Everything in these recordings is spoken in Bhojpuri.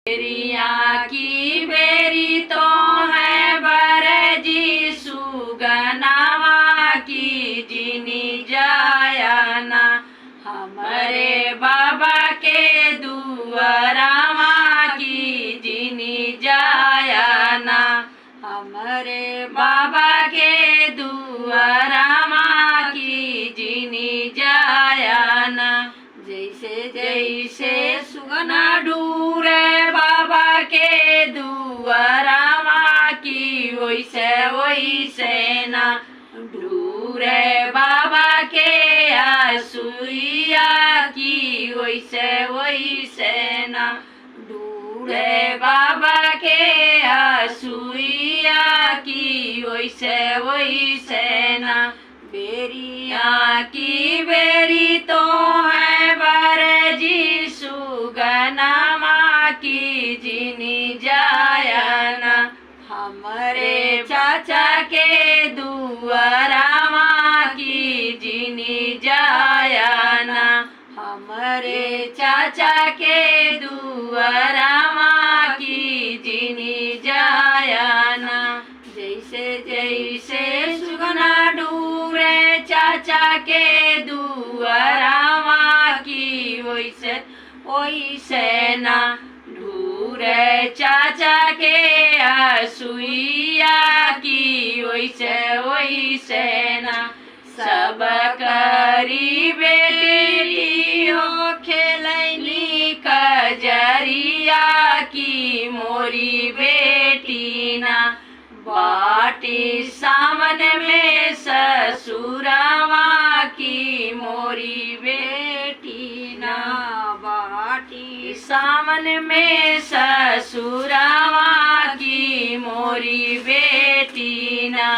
बेरिया की बेरी तो है बरजी सुगनावा की जिनी जायाना हमारे बाबा के दुआरावा की जिनी जायाना हमारे बाबा के दुआरावा की जिनी जायाना जैसे जैसे सुगना ढूरे बाबा के दुआरावा की वैसे वैसे ना ढूरे बाबा के आसुइया की वैसे वैसे ना ढूरे बाबा के आसुइया की वैसे वैसे ना बेरिया की बेरी तो है बरजी सुगनावा की जिनी जायाना हमारे चाचा के दुआरावा की जिनी जायाना हमारे चाचा के दुआरावा की जिनी जायाना जैसे जैसे सुगना ढूरे चाचा के दुआरावा की वैसे वैसे ना ढूरे चाचा के आसुइया की वैसे वैसे ना सब करी बेटी हो खेलनी कजरिया की मोरी बेटी ना बाटी सामन में ससुरावा की मोरी बेटी ना बाटी सामन में ससुरावा की मोरी बेटी ना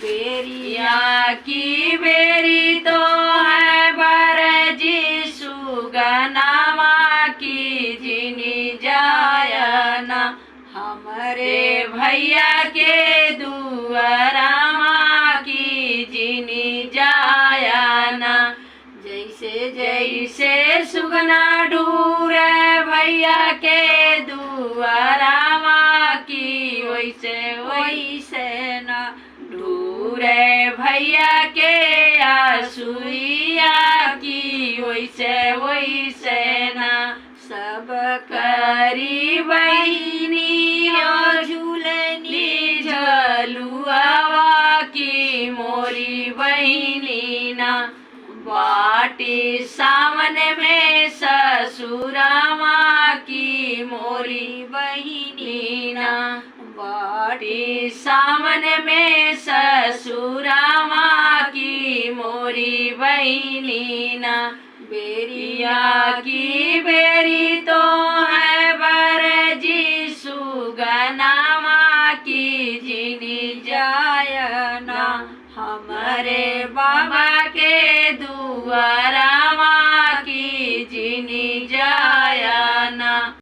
बेरिया की बेरी तो है बरजी सुगनावा की जिनी जायाना हमारे भैया के दुआरावा की जिनी जायाना जैसे जैसे सुगना ढूरे भैया के दुआरावा की वैसे वैसे ना ढूरे भैया के आसुइया की वैसे वैसे ना सब करी बहिनी झूलनी झलुआवा की मोरी बहिनी ना बाटी सावन में ससुरावा की मोरी बहिनी ना बाटी सावन में ससुरावा की मोरी बहिनी ना बेरिया की बेरी तो है बरजी सुगनावा की जिनी जायना हमारे बाबा